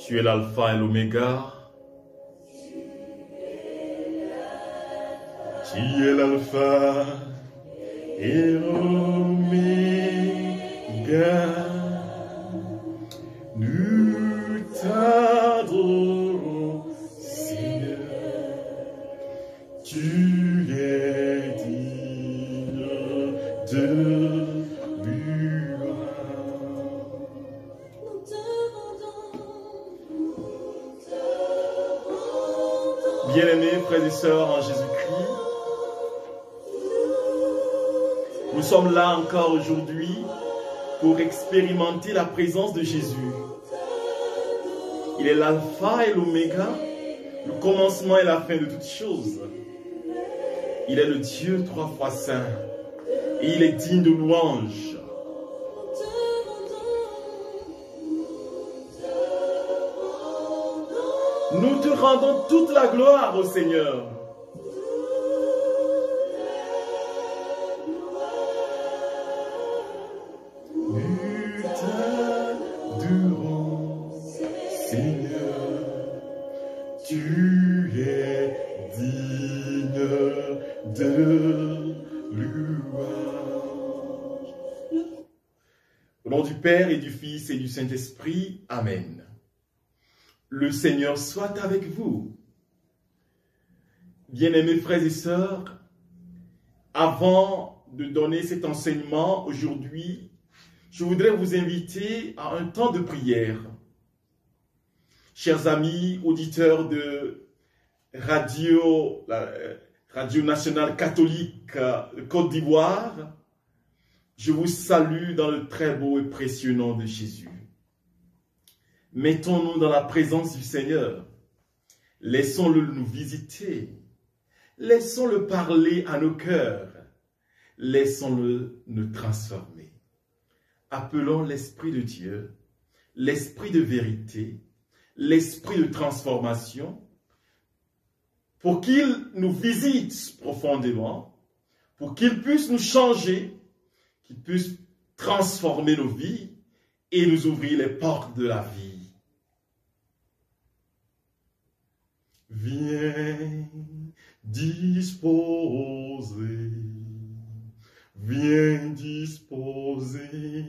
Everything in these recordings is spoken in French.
Tu es l'alpha et l'oméga. Tu es l'alpha et l'oméga. Nous t'adorons, Seigneur. Tu es digne de bien-aimés frères et sœurs en Jésus-Christ, nous sommes là encore aujourd'hui pour expérimenter la présence de Jésus. Il est l'alpha et l'oméga, le commencement et la fin de toutes choses. Il est le Dieu trois fois saint et il est digne de louange. Nous te rendons toute la gloire, ô Seigneur. Nous t'adorons, Seigneur. Tu es digne de louange. Au nom du Père et du Fils et du Saint-Esprit, Amen. Le Seigneur soit avec vous. Bien-aimés frères et sœurs, avant de donner cet enseignement aujourd'hui, je voudrais vous inviter à un temps de prière. Chers amis, auditeurs de Radio Nationale Catholique de Côte d'Ivoire, je vous salue dans le très beau et précieux nom de Jésus. Mettons-nous dans la présence du Seigneur. Laissons-le nous visiter. Laissons-le parler à nos cœurs. Laissons-le nous transformer. Appelons l'Esprit de Dieu, l'Esprit de vérité, l'Esprit de transformation, pour qu'il nous visite profondément, pour qu'il puisse nous changer, qu'il puisse transformer nos vies et nous ouvrir les portes de la vie. Viens disposer, viens disposer,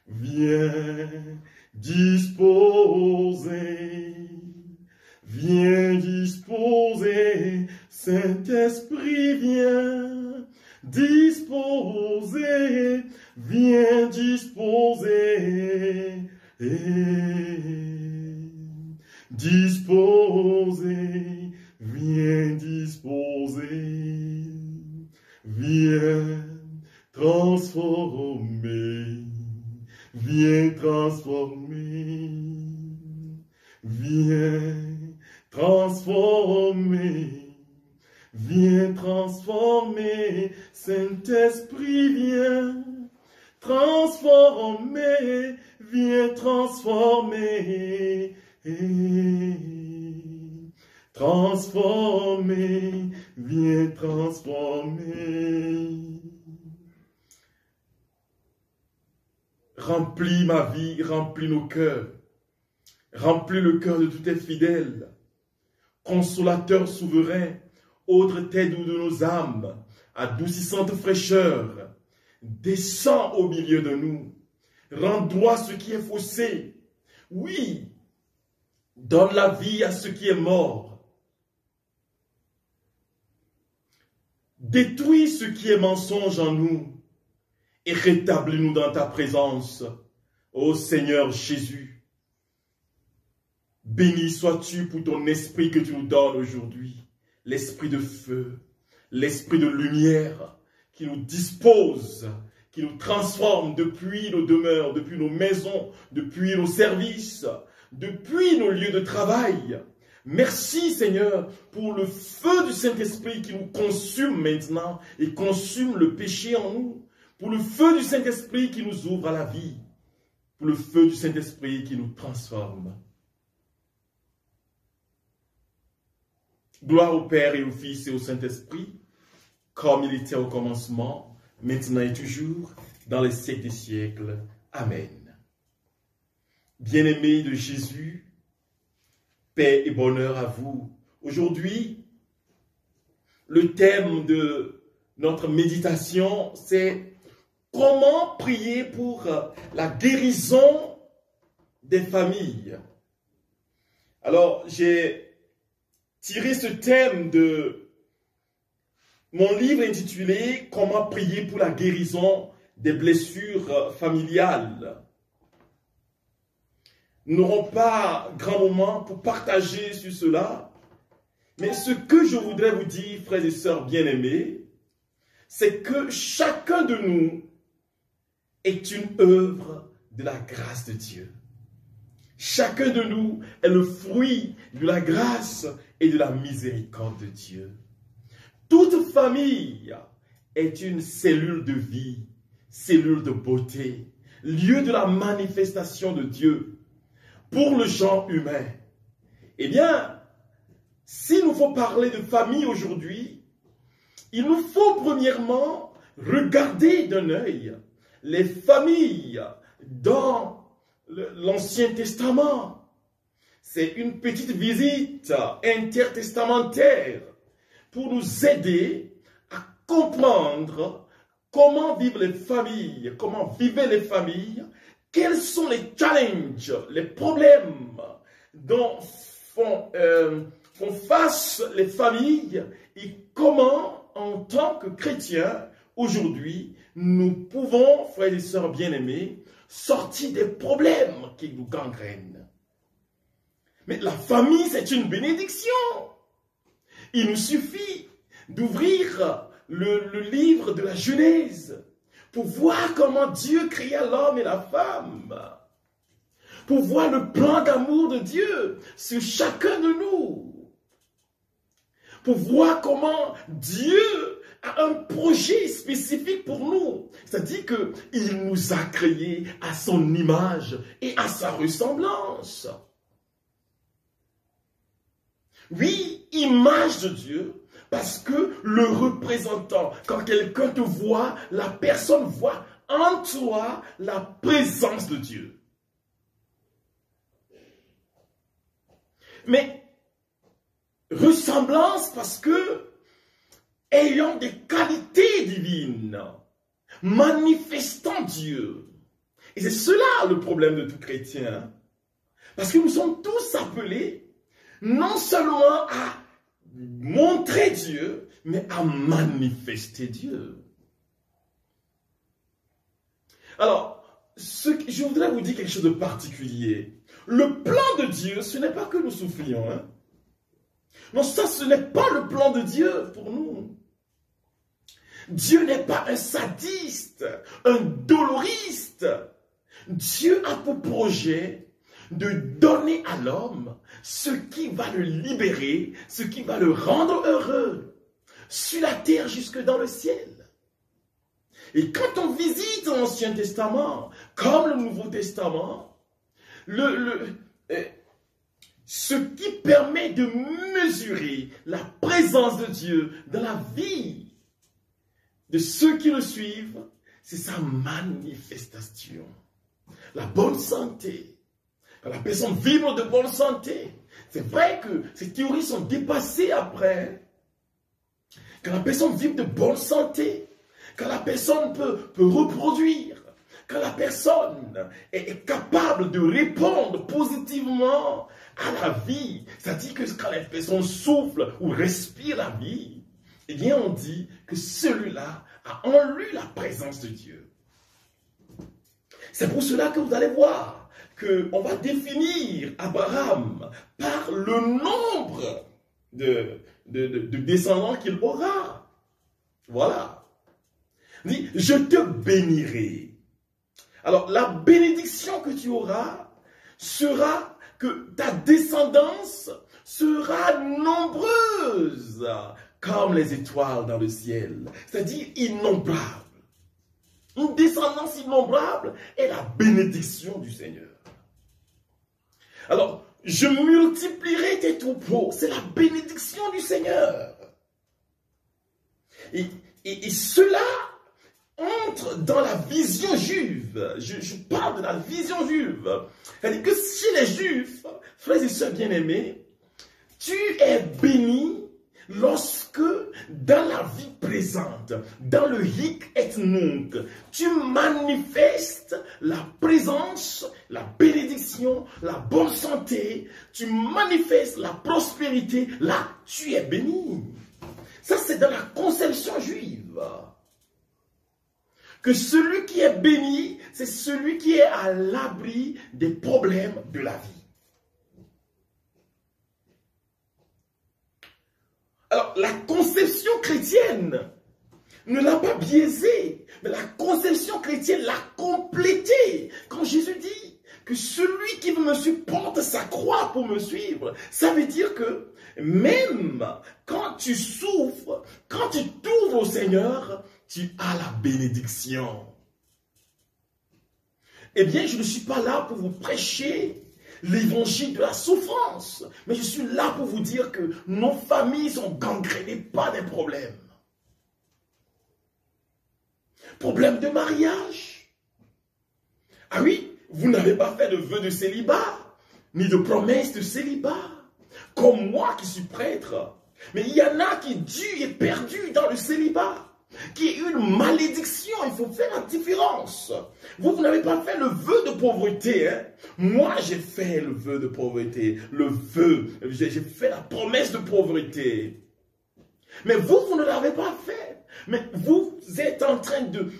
viens disposer, viens disposer, Saint-Esprit viens disposer, viens disposer, disposer, viens disposer, viens transformer, viens transformer, viens transformer, viens transformer, Saint-Esprit viens transformer, viens transformer, transformer, viens transformer. Remplis ma vie, remplis nos cœurs. Remplis le cœur de tous tes fidèles. Consolateur souverain, autre tête de nos âmes, adoucissante fraîcheur, descends au milieu de nous. Rends droit ce qui est faussé. Oui, donne la vie à ce qui est mort. Détruis ce qui est mensonge en nous et rétablis-nous dans ta présence, ô Seigneur Jésus. Béni sois-tu pour ton esprit que tu nous donnes aujourd'hui, l'esprit de feu, l'esprit de lumière qui nous dispose, qui nous transforme depuis nos demeures, depuis nos maisons, depuis nos services, depuis nos lieux de travail. Merci Seigneur pour le feu du Saint-Esprit qui nous consume maintenant et consume le péché en nous. Pour le feu du Saint-Esprit qui nous ouvre à la vie. Pour le feu du Saint-Esprit qui nous transforme. Gloire au Père et au Fils et au Saint-Esprit, comme il était au commencement, maintenant et toujours, dans les siècles des siècles. Amen. Bien-aimés de Jésus, paix et bonheur à vous. Aujourd'hui, le thème de notre méditation, c'est comment prier pour la guérison des familles. Alors, j'ai tiré ce thème de mon livre intitulé « Comment prier pour la guérison des blessures familiales ». Nous n'aurons pas grand moment pour partager sur cela, mais ce que je voudrais vous dire, frères et sœurs bien-aimés, c'est que chacun de nous est une œuvre de la grâce de Dieu. Chacun de nous est le fruit de la grâce et de la miséricorde de Dieu. Toute famille est une cellule de vie, cellule de beauté, lieu de la manifestation de Dieu pour le genre humain. Eh bien, s'il nous faut parler de famille aujourd'hui, il nous faut premièrement regarder d'un œil les familles dans l'Ancien Testament. C'est une petite visite intertestamentaire pour nous aider à comprendre comment vivent les familles, comment vivaient les familles, quels sont les challenges, les problèmes dont font face les familles et comment, en tant que chrétiens, aujourd'hui, nous pouvons, frères et sœurs bien-aimés, sortir des problèmes qui nous gangrènent. Mais la famille, c'est une bénédiction. Il nous suffit d'ouvrir le livre de la Genèse pour voir comment Dieu créa l'homme et la femme, pour voir le plan d'amour de Dieu sur chacun de nous, pour voir comment Dieu a un projet spécifique pour nous. C'est-à-dire qu'il nous a créés à son image et à sa ressemblance. Oui, image de Dieu, parce que le représentant, quand quelqu'un te voit, la personne voit en toi la présence de Dieu. Mais ressemblance parce que ayant des qualités divines, manifestant Dieu. Et c'est cela le problème de tout chrétien. Parce que nous sommes tous appelés non seulement à montrer Dieu, mais à manifester Dieu. Alors, je voudrais vous dire quelque chose de particulier. Le plan de Dieu, ce n'est pas que nous souffrions. Hein? Non, ça, ce n'est pas le plan de Dieu pour nous. Dieu n'est pas un sadiste, un doloriste. Dieu a pour projet de donner à l'homme ce qui va le libérer, ce qui va le rendre heureux, sur la terre jusque dans le ciel. Et quand on visite l'Ancien Testament, comme le Nouveau Testament, ce qui permet de mesurer la présence de Dieu dans la vie de ceux qui le suivent, c'est sa manifestation. La bonne santé. Quand la personne vibre de bonne santé, c'est vrai que ces théories sont dépassées après. Quand la personne vibre de bonne santé, quand la personne peut reproduire, quand la personne est capable de répondre positivement à la vie, c'est-à-dire que quand la personne souffle ou respire la vie, eh bien on dit que celui-là a en lui la présence de Dieu. C'est pour cela que vous allez voir qu'on va définir Abraham par le nombre de descendants qu'il aura. Voilà. Il dit, je te bénirai. Alors, la bénédiction que tu auras sera que ta descendance sera nombreuse comme les étoiles dans le ciel, c'est-à-dire innombrable. Une descendance innombrable est la bénédiction du Seigneur. Alors, je multiplierai tes troupeaux, c'est la bénédiction du Seigneur. Et cela entre dans la vision juive. Je parle de la vision juive. C'est-à-dire que chez les juifs, frères et sœurs bien-aimés, tu es béni lorsque dans la vie présente, dans le hic et nunc, tu manifestes la présence, la bénédiction, la bonne santé, tu manifestes la prospérité, là tu es béni. Ça c'est dans la conception juive. Que celui qui est béni, c'est celui qui est à l'abri des problèmes de la vie. Alors, la conception chrétienne ne l'a pas biaisé, mais la conception chrétienne l'a complété. Quand Jésus dit que celui qui veut me suivre porte sa croix pour me suivre, ça veut dire que même quand tu souffres, quand tu t'ouvres au Seigneur, tu as la bénédiction. Eh bien, je ne suis pas là pour vous prêcher l'évangile de la souffrance, mais je suis là pour vous dire que nos familles sont gangrénées par des problèmes. Problème de mariage. Ah oui, vous n'avez pas fait de vœu de célibat, ni de promesse de célibat, comme moi qui suis prêtre. Mais il y en a qui Dieu est perdu dans le célibat, qui est une malédiction. Il faut faire la différence. Vous n'avez pas fait le vœu de pauvreté. Hein? Moi, j'ai fait le vœu de pauvreté. Le vœu, j'ai fait la promesse de pauvreté. Mais vous ne l'avez pas fait. Mais vous êtes en train de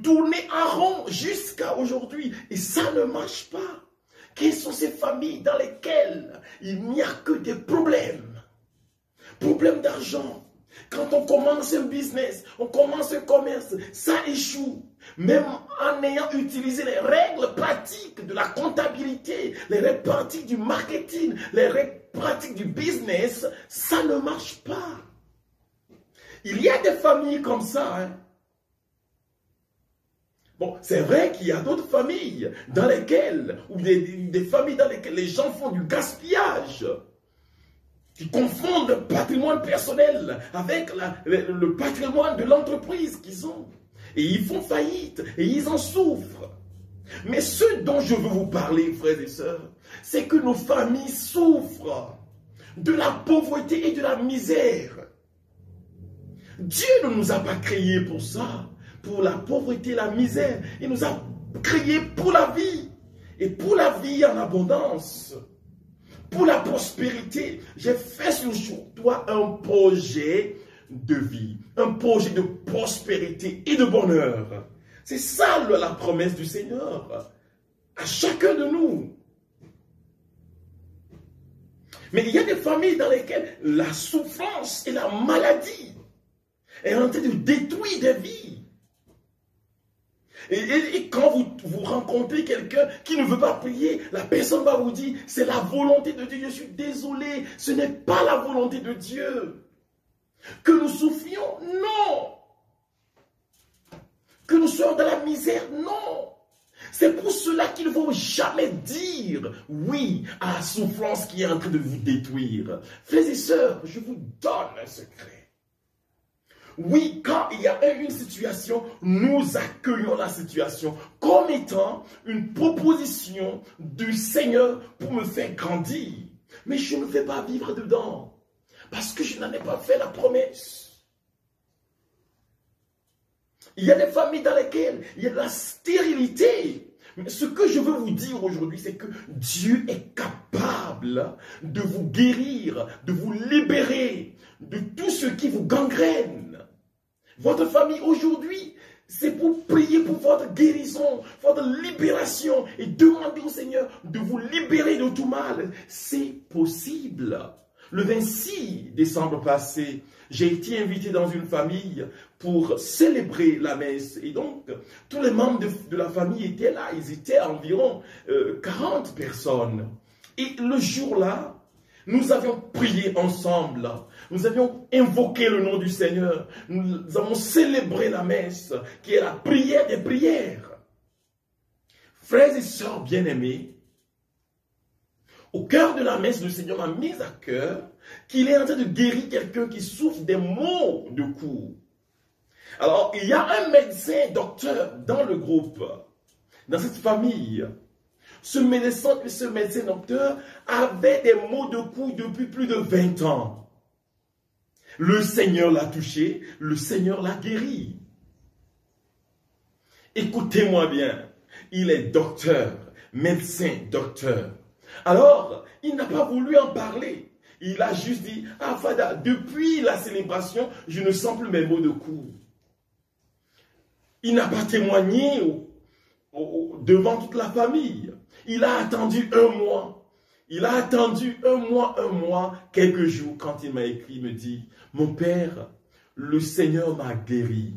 tourner en rond jusqu'à aujourd'hui. Et ça ne marche pas. Quelles sont ces familles dans lesquelles il n'y a que des problèmes? Problème d'argent. Quand on commence un business, on commence un commerce, ça échoue. Même en ayant utilisé les règles pratiques de la comptabilité, les règles pratiques du marketing, les règles pratiques du business, ça ne marche pas. Il y a des familles comme ça. Hein? Bon, c'est vrai qu'il y a d'autres familles dans lesquelles, ou des familles dans lesquelles les gens font du gaspillage. Qui confondent le patrimoine personnel avec le patrimoine de l'entreprise qu'ils ont. Et ils font faillite, et ils en souffrent. Mais ce dont je veux vous parler, frères et sœurs, c'est que nos familles souffrent de la pauvreté et de la misère. Dieu ne nous a pas créés pour ça, pour la pauvreté et la misère. Il nous a créés pour la vie, et pour la vie en abondance. Pour la prospérité, j'ai fait sur toi un projet de vie, un projet de prospérité et de bonheur. C'est ça la promesse du Seigneur à chacun de nous. Mais il y a des familles dans lesquelles la souffrance et la maladie est en train de détruire des vies. Et quand vous rencontrez quelqu'un qui ne veut pas prier, la personne va vous dire, c'est la volonté de Dieu. Je suis désolé, ce n'est pas la volonté de Dieu. Que nous souffrions, non. Que nous soyons dans la misère, non. C'est pour cela qu'il ne faut jamais dire oui à la souffrance qui est en train de vous détruire. Frères et sœurs, je vous donne un secret. Oui, quand il y a une situation, nous accueillons la situation comme étant une proposition du Seigneur pour me faire grandir. Mais je ne vais pas vivre dedans parce que je n'en ai pas fait la promesse. Il y a des familles dans lesquelles il y a de la stérilité. Mais ce que je veux vous dire aujourd'hui, c'est que Dieu est capable de vous guérir, de vous libérer de tout ce qui vous gangrène. Votre famille aujourd'hui, c'est pour prier pour votre guérison, votre libération et demander au Seigneur de vous libérer de tout mal. C'est possible. Le 26 décembre passé, j'ai été invité dans une famille pour célébrer la messe. Et donc, tous les membres de la famille étaient là. Ils étaient environ 40 personnes. Et le jour-là, nous avions prié ensemble. Nous avions invoqué le nom du Seigneur. Nous avons célébré la messe, qui est la prière des prières. Frères et sœurs bien-aimés, au cœur de la messe, le Seigneur m'a mis à cœur qu'il est en train de guérir quelqu'un qui souffre des maux de cou. Alors, il y a un médecin docteur dans le groupe, dans cette famille. Ce médecin docteur avait des maux de cou depuis plus de 20 ans. Le Seigneur l'a touché, le Seigneur l'a guéri. Écoutez-moi bien, il est docteur, médecin docteur. Alors, il n'a pas voulu en parler. Il a juste dit, ah Fada, depuis la célébration, je ne sens plus mes maux de cou. Il n'a pas témoigné devant toute la famille. Il a attendu un mois. Il a attendu un mois, quelques jours, quand il m'a écrit, il me dit, mon père, le Seigneur m'a guéri.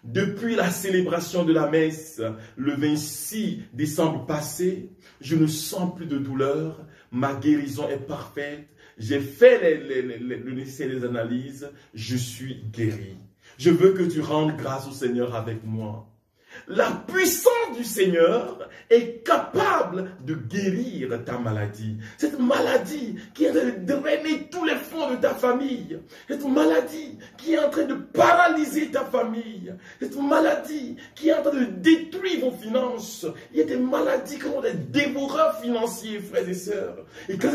Depuis la célébration de la messe, le 26 décembre passé, je ne sens plus de douleur, ma guérison est parfaite, j'ai fait le nécessaire des analyses, je suis guéri. Je veux que tu rendes grâce au Seigneur avec moi. La puissance du Seigneur est capable de guérir ta maladie. Cette maladie qui est en train de drainer tous les fonds de ta famille. Cette maladie qui est en train de paralyser ta famille. Cette maladie qui est en train de détruire vos finances. Il y a des maladies qui sont des dévoreurs financiers, frères et sœurs. Et quand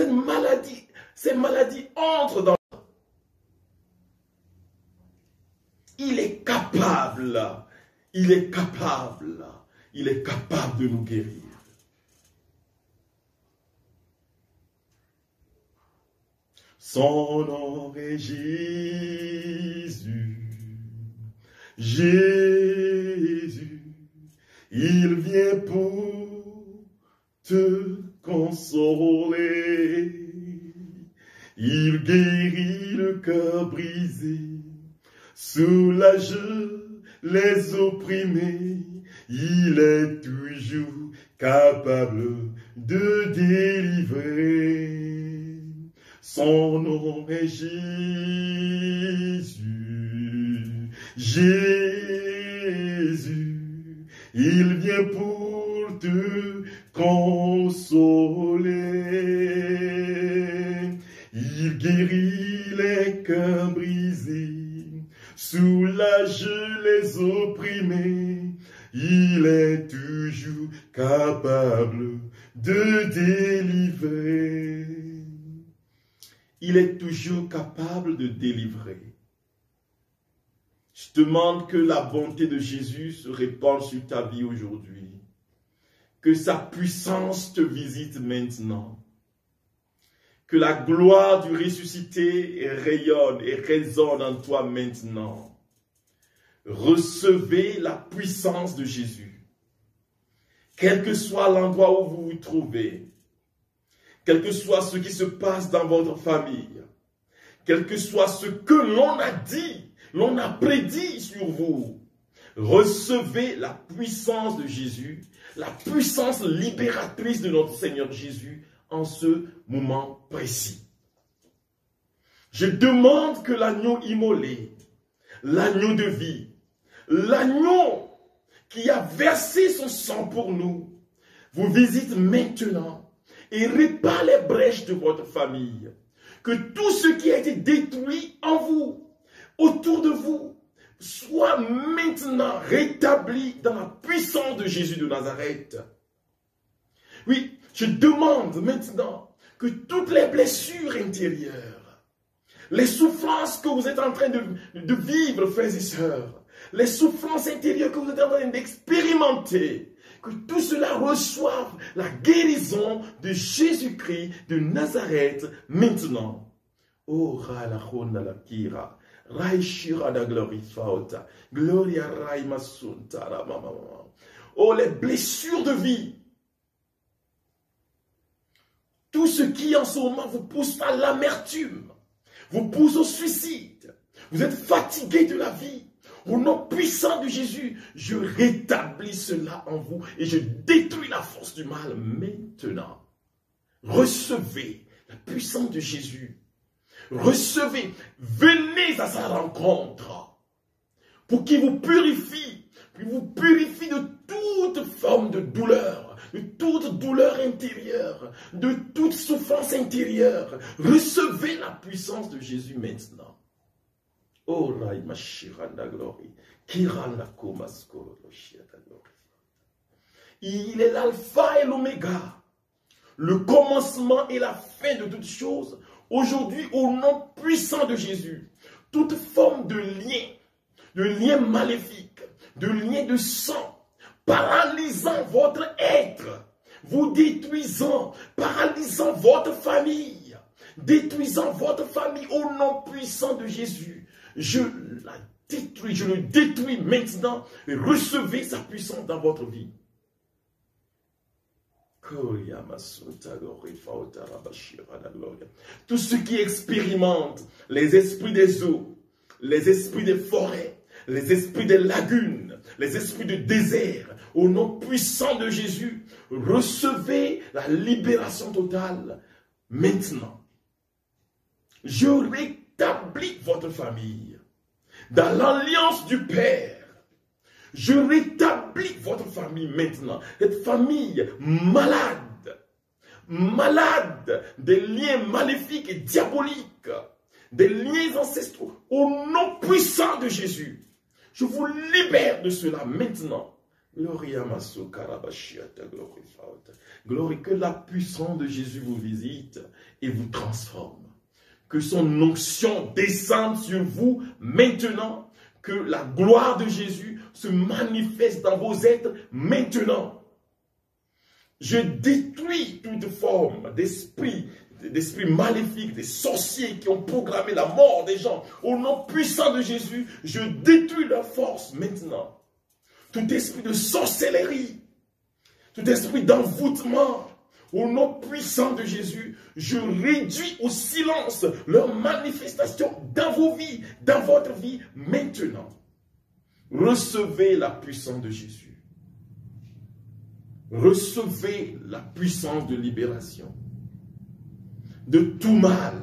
ces maladies entrent dans... Il est capable de nous guérir. Son nom est Jésus, Jésus, il vient pour te consoler. Il guérit le cœur brisé, soulage les opprimés, il est toujours capable de délivrer. Son nom est Jésus, Jésus, il vient pour te consoler. Il guérit les cœurs brisés, soulage les opprimés, il est toujours capable de délivrer. Il est toujours capable de délivrer. Je demande que la bonté de Jésus se répande sur ta vie aujourd'hui. Que sa puissance te visite maintenant. Que la gloire du ressuscité rayonne et résonne en toi maintenant. Recevez la puissance de Jésus. Quel que soit l'endroit où vous vous trouvez, quel que soit ce qui se passe dans votre famille, quel que soit ce que l'on a dit, l'on a prédit sur vous, recevez la puissance de Jésus, la puissance libératrice de notre Seigneur Jésus en ce moment précis. Je demande que l'agneau immolé, l'agneau de vie, l'agneau qui a versé son sang pour nous, vous visite maintenant et répare les brèches de votre famille. Que tout ce qui a été détruit en vous, autour de vous, soit maintenant rétabli dans la puissance de Jésus de Nazareth. Oui, je demande maintenant que toutes les blessures intérieures, les souffrances que vous êtes en train de vivre, frères et sœurs, les souffrances intérieures que vous êtes en train d'expérimenter, que tout cela reçoive la guérison de Jésus-Christ de Nazareth maintenant. Oh, la kira, Raishira da glorifauta, Gloria Raimasunta, la mama. Oh, les blessures de vie. Tout ce qui en ce moment vous pousse à l'amertume, vous pousse au suicide. Vous êtes fatigué de la vie. Au nom puissant de Jésus, je rétablis cela en vous et je détruis la force du mal maintenant. Recevez la puissance de Jésus. Recevez, venez à sa rencontre pour qu'il vous purifie, de toute forme de douleur, de toute douleur intérieure, de toute souffrance intérieure. Recevez la puissance de Jésus maintenant. Oh, Raïma Shiranda Glory. Kiranda Komaskoro Shiata Glory. Il est l'alpha et l'oméga, le commencement et la fin de toutes choses. Aujourd'hui, au nom puissant de Jésus, toute forme de lien maléfique, de lien de sang, paralysant votre être, vous détruisant, paralysant votre famille, détruisant votre famille au nom puissant de Jésus. Je la détruis, je le détruis maintenant et recevez sa puissance dans votre vie. Tous ceux qui expérimentent les esprits des eaux, les esprits des forêts, les esprits des lagunes, les esprits de désert, au nom puissant de Jésus, recevez la libération totale maintenant. Je rétablis votre famille dans l'alliance du Père. Je rétablis votre famille maintenant. Cette famille malade, malade des liens maléfiques et diaboliques, des liens ancestraux, au nom puissant de Jésus. Je vous libère de cela maintenant. Gloire, que la puissance de Jésus vous visite et vous transforme. Que son onction descende sur vous maintenant. Que la gloire de Jésus se manifeste dans vos êtres maintenant. Je détruis toute forme d'esprit maléfique, des sorciers qui ont programmé la mort des gens. Au nom puissant de Jésus, je détruis leur force maintenant. Tout esprit de sorcellerie, tout esprit d'envoûtement, au nom puissant de Jésus, je réduis au silence leur manifestation dans vos vies, dans votre vie, maintenant. Recevez la puissance de Jésus. Recevez la puissance de libération de tout mal.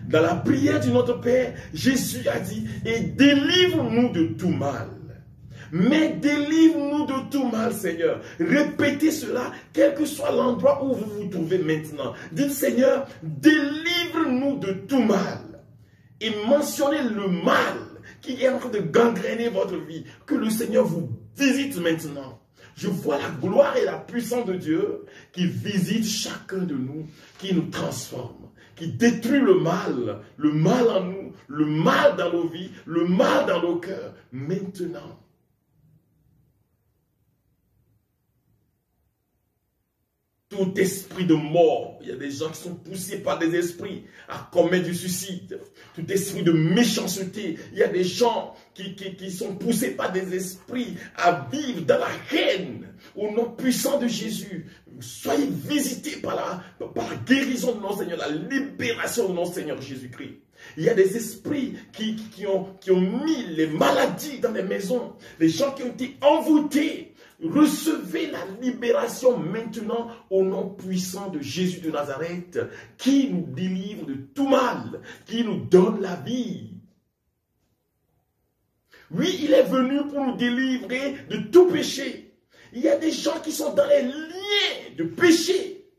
Dans la prière de notre Père, Jésus a dit, et délivre-nous de tout mal. Mais délivre-nous de tout mal, Seigneur. Répétez cela, quel que soit l'endroit où vous vous trouvez maintenant. Dites, Seigneur, délivre-nous de tout mal. Et mentionnez le mal qui est en train de gangréner votre vie. Que le Seigneur vous visite maintenant. Je vois la gloire et la puissance de Dieu qui visite chacun de nous, qui nous transforme, qui détruit le mal en nous, le mal dans nos vies, le mal dans nos cœurs, maintenant. Tout esprit de mort, il y a des gens qui sont poussés par des esprits à commettre du suicide. Tout esprit de méchanceté, il y a des gens qui sont poussés par des esprits à vivre dans la haine. Au nom puissant de Jésus, soyez visités par la guérison de notre Seigneur, la libération de notre Seigneur Jésus-Christ. Il y a des esprits qui ont mis les maladies dans les maisons, les gens qui ont été envoûtés. Recevez la libération maintenant au nom puissant de Jésus de Nazareth qui nous délivre de tout mal, qui nous donne la vie. Oui, il est venu pour nous délivrer de tout péché. Il y a des gens qui sont dans les liens de péché,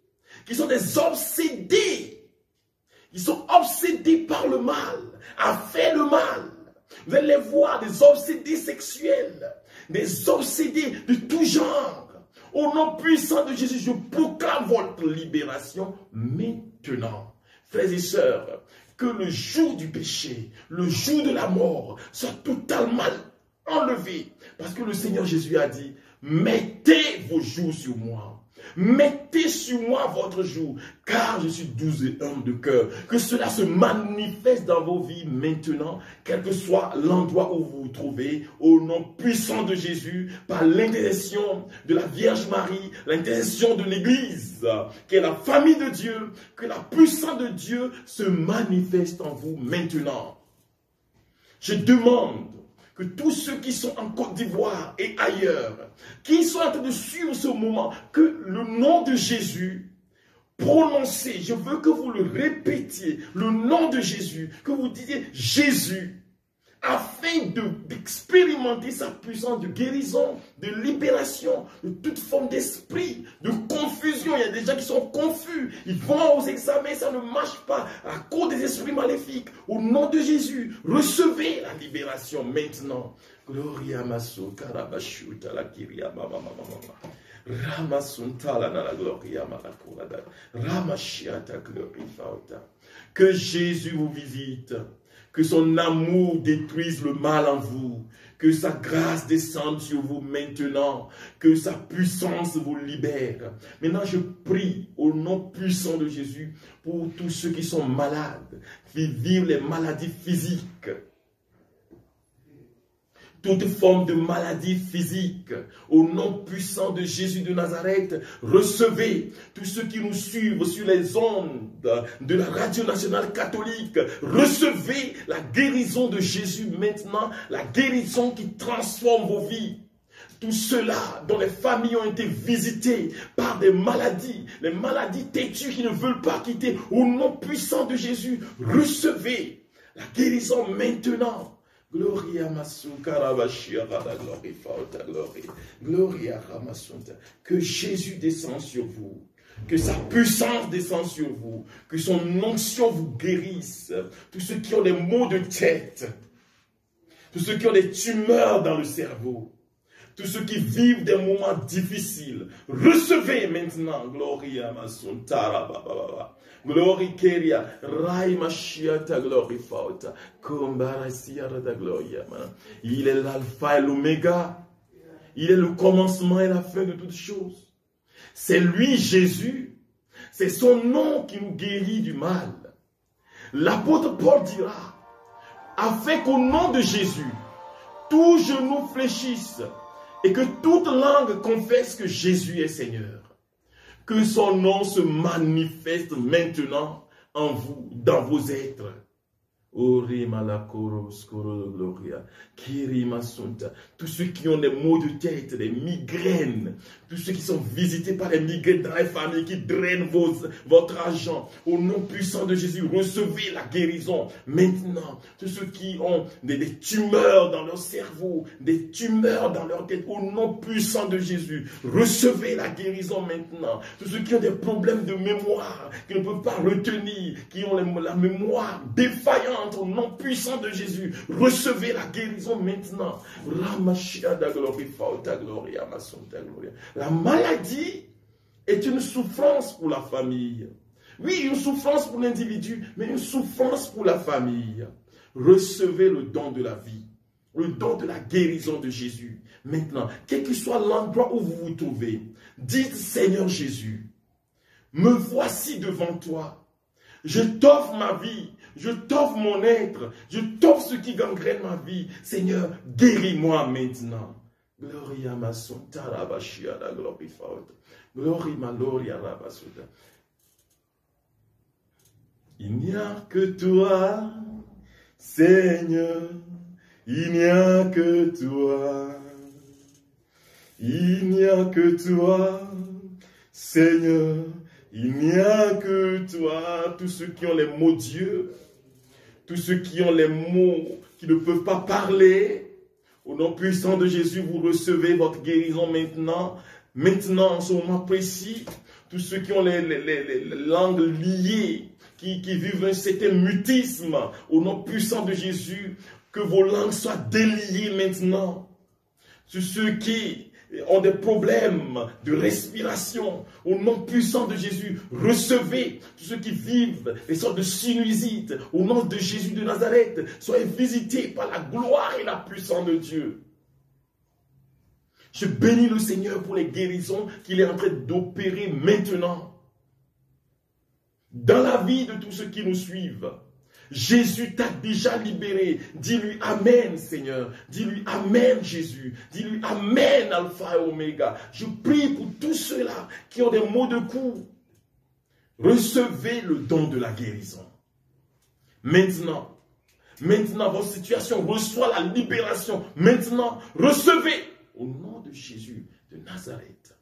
qui sont des obsédés. Ils sont obsédés par le mal, à faire le mal. Vous allez les voir, des obsédés sexuels, des obsédés de tout genre. Au nom puissant de Jésus, je proclame votre libération maintenant. Frères et sœurs, que le joug du péché, le joug de la mort soit totalement enlevé. Parce que le Seigneur Jésus a dit, mettez vos jougs sur moi. Mettez sur moi votre joug, car je suis doux et humble de cœur. Que cela se manifeste dans vos vies maintenant, quel que soit l'endroit où vous vous trouvez, au nom puissant de Jésus, par l'intercession de la Vierge Marie, l'intercession de l'Église, qui est la famille de Dieu, que la puissance de Dieu se manifeste en vous maintenant. Je demande que tous ceux qui sont en Côte d'Ivoire et ailleurs, qui sont en train de suivre ce moment, que le nom de Jésus, prononcé, je veux que vous le répétiez, le nom de Jésus, que vous disiez Jésus, afin d'expérimenter sa puissance de guérison, de libération, de toute forme d'esprit, de confusion. Il y a des gens qui sont confus, ils vont aux examens, ça ne marche pas à cause des esprits maléfiques. Au nom de Jésus, recevez la libération maintenant. Gloria maso karabashuta la kiria mama mama. Ramasuntala na la gloria malakurada. Ramashiata glorifauta. Que Jésus vous visite. Que son amour détruise le mal en vous. Que sa grâce descende sur vous maintenant. Que sa puissance vous libère. Maintenant, je prie au nom puissant de Jésus pour tous ceux qui sont malades, qui vivent les maladies physiques. Toute forme de maladie physique, au nom puissant de Jésus de Nazareth, recevez tous ceux qui nous suivent sur les ondes de la Radio Nationale Catholique, recevez la guérison de Jésus maintenant, la guérison qui transforme vos vies. Tous ceux-là dont les familles ont été visitées par des maladies, les maladies têtues qui ne veulent pas quitter, au nom puissant de Jésus, recevez la guérison maintenant. Gloria Masukara Bashira, la glorie, ta glorie. Gloria Ramasunta. Que Jésus descende sur vous. Que sa puissance descende sur vous. Que son onction vous guérisse. Tous ceux qui ont des maux de tête. Tous ceux qui ont des tumeurs dans le cerveau. Tous ceux qui vivent des moments difficiles. Recevez maintenant. Gloria Masuntara Baba. Glory Keria, Rai Mashiata Glory Fauta, Kombarasiara da Gloria. Il est l'alpha et l'oméga. Il est le commencement et la fin de toutes choses. C'est lui, Jésus. C'est son nom qui nous guérit du mal. L'apôtre Paul dira, afin qu'au nom de Jésus, tous genoux fléchissent et que toute langue confesse que Jésus est Seigneur. Que son nom se manifeste maintenant en vous, dans vos êtres. Tous ceux qui ont des maux de tête, des migraines, tous ceux qui sont visités par les migraines dans les familles, qui drainent votre argent, au nom puissant de Jésus, recevez la guérison maintenant. Tous ceux qui ont des tumeurs dans leur cerveau, des tumeurs dans leur tête, au nom puissant de Jésus, recevez la guérison maintenant. Tous ceux qui ont des problèmes de mémoire, qui ne peuvent pas retenir, qui ont la mémoire défaillante, au nom puissant de Jésus, recevez la guérison maintenant. La maladie est une souffrance pour la famille. Oui, une souffrance pour l'individu, mais une souffrance pour la famille. Recevez le don de la vie, le don de la guérison de Jésus. Maintenant, quel que soit l'endroit où vous vous trouvez, dites Seigneur Jésus, me voici devant toi. Je t'offre ma vie. Je t'offre mon être. Je t'offre ce qui gangrène ma vie. Seigneur, guéris-moi maintenant. Gloria ma sonta rabashia la glory faute. Gloria ma gloria rabasuda. Il n'y a que toi, Seigneur. Il n'y a que toi. Il n'y a que toi, Seigneur. Il n'y a que toi. Tous ceux qui ont les mots Dieu, tous ceux qui ont les mots qui ne peuvent pas parler, au nom puissant de Jésus, vous recevez votre guérison maintenant. Maintenant, en ce moment précis, tous ceux qui ont les langues liées, qui vivent un certain mutisme, au nom puissant de Jésus, que vos langues soient déliées maintenant. Tous ceux qui ont des problèmes de respiration, au nom puissant de Jésus, recevez. Tous ceux qui vivent des sortes de sinusite, au nom de Jésus de Nazareth, soyez visités par la gloire et la puissance de Dieu. Je bénis le Seigneur pour les guérisons qu'il est en train d'opérer maintenant dans la vie de tous ceux qui nous suivent. Jésus t'a déjà libéré. Dis-lui Amen, Seigneur. Dis-lui Amen, Jésus. Dis-lui Amen, Alpha et Oméga. Je prie pour tous ceux-là qui ont des maux de cou. Recevez le don de la guérison. Maintenant, votre situation reçoit la libération. Maintenant, recevez au nom de Jésus de Nazareth.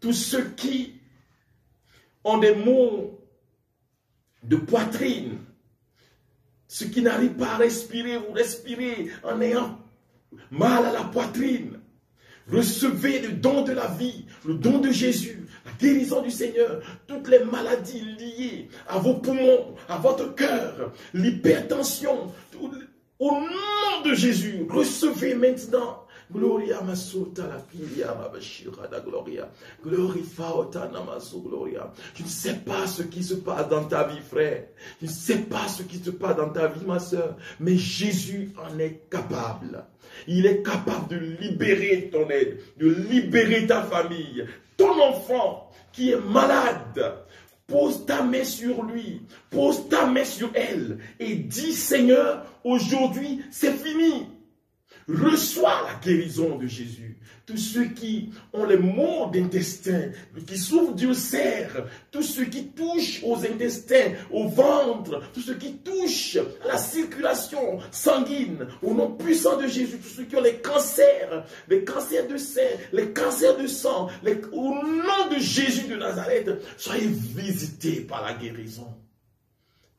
Tous ceux qui ont des maux de poitrine, Ceux qui n'arrivent pas à respirer, vous respirez en ayant mal à la poitrine. Recevez le don de la vie, le don de Jésus, la guérison du Seigneur, toutes les maladies liées à vos poumons, à votre cœur, l'hypertension, au nom de Jésus, recevez maintenant. Gloria masota la pilia ma bashira da gloria. Glorifia namaso gloria. Je ne sais pas ce qui se passe dans ta vie, frère. Je ne sais pas ce qui se passe dans ta vie, ma soeur. Mais Jésus en est capable. Il est capable de libérer ton aide, de libérer ta famille, ton enfant qui est malade. Pose ta main sur lui, pose ta main sur elle et dis, Seigneur, aujourd'hui c'est fini. Reçois la guérison de Jésus. Tous ceux qui ont les maux d'intestin, qui souffrent d'ulcères, tous ceux qui touchent aux intestins, au ventre, tous ceux qui touchent à la circulation sanguine, au nom puissant de Jésus, tous ceux qui ont les cancers de sein, les cancers de sang, au nom de Jésus de Nazareth, soyez visités par la guérison.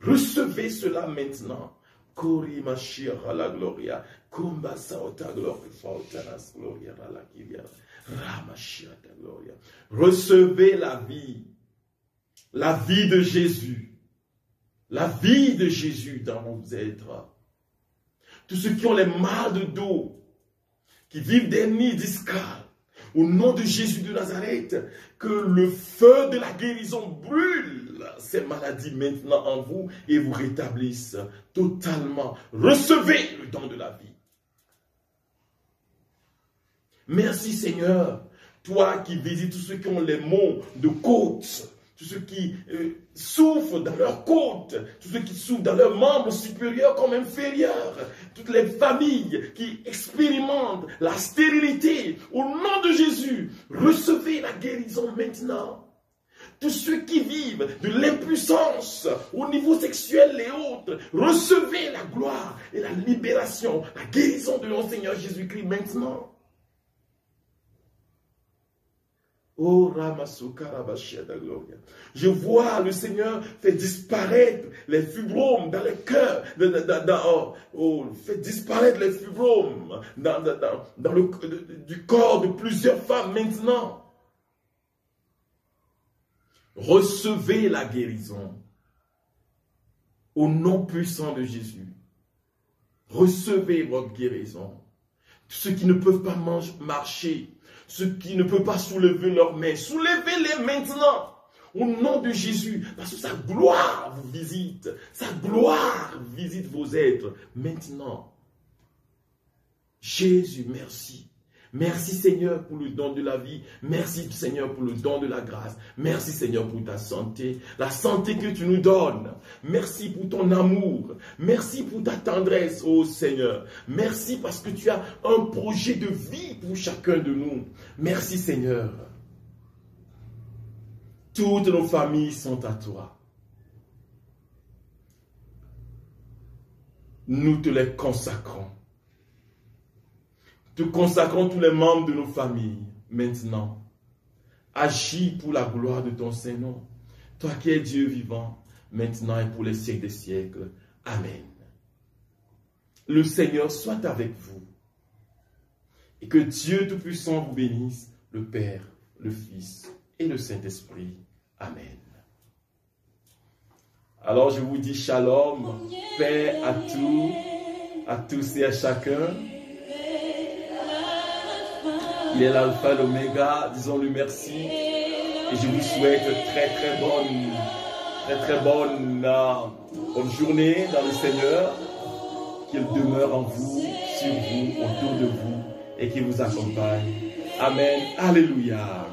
Recevez cela maintenant. Kori Mashiach la gloria, Kumba Saota gloria, Fautanas gloria, la Kiria, Ramashiach la gloria. Recevez la vie de Jésus, la vie de Jésus dans vos êtres. Tous ceux qui ont les mal de dos, qui vivent des nids discales, au nom de Jésus de Nazareth, que le feu de la guérison brûle ces maladies maintenant en vous et vous rétablisse totalement. Recevez le don de la vie. Merci Seigneur, toi qui visites tous ceux qui ont les maux de côte, tous ceux qui souffrent dans leurs côtes, tous ceux qui souffrent dans leurs membres supérieurs comme inférieurs, toutes les familles qui expérimentent la stérilité, au nom de Jésus, recevez la guérison maintenant. Tous ceux qui vivent de l'impuissance au niveau sexuel et autres, recevez la gloire et la libération, la guérison de notre Seigneur Jésus-Christ maintenant. Oh, Gloria. Je vois le Seigneur fait disparaître les fibromes dans le cœur, fait disparaître les fibromes du corps de plusieurs femmes maintenant. Recevez la guérison au nom puissant de Jésus. Recevez votre guérison. Ceux qui ne peuvent pas marcher, ceux qui ne peuvent pas soulever leurs mains, soulevez-les maintenant au nom de Jésus, parce que sa gloire vous visite, sa gloire visite vos êtres maintenant. Jésus, merci. Merci Seigneur pour le don de la vie. Merci Seigneur pour le don de la grâce. Merci Seigneur pour ta santé. La santé que tu nous donnes. Merci pour ton amour. Merci pour ta tendresse, oh Seigneur. Merci parce que tu as un projet de vie pour chacun de nous. Merci Seigneur. Toutes nos familles sont à toi. Nous te les consacrons. Te consacrons tous les membres de nos familles maintenant. Agis pour la gloire de ton Saint-Nom. Toi qui es Dieu vivant, maintenant et pour les siècles des siècles. Amen. Le Seigneur soit avec vous. Et que Dieu Tout-Puissant vous bénisse, le Père, le Fils et le Saint-Esprit. Amen. Alors je vous dis shalom, paix à tous et à chacun. Il est l'alpha et l'oméga, disons-lui merci. Et je vous souhaite très bonne journée dans le Seigneur. Qu'il demeure en vous, sur vous, autour de vous et qu'il vous accompagne. Amen. Alléluia.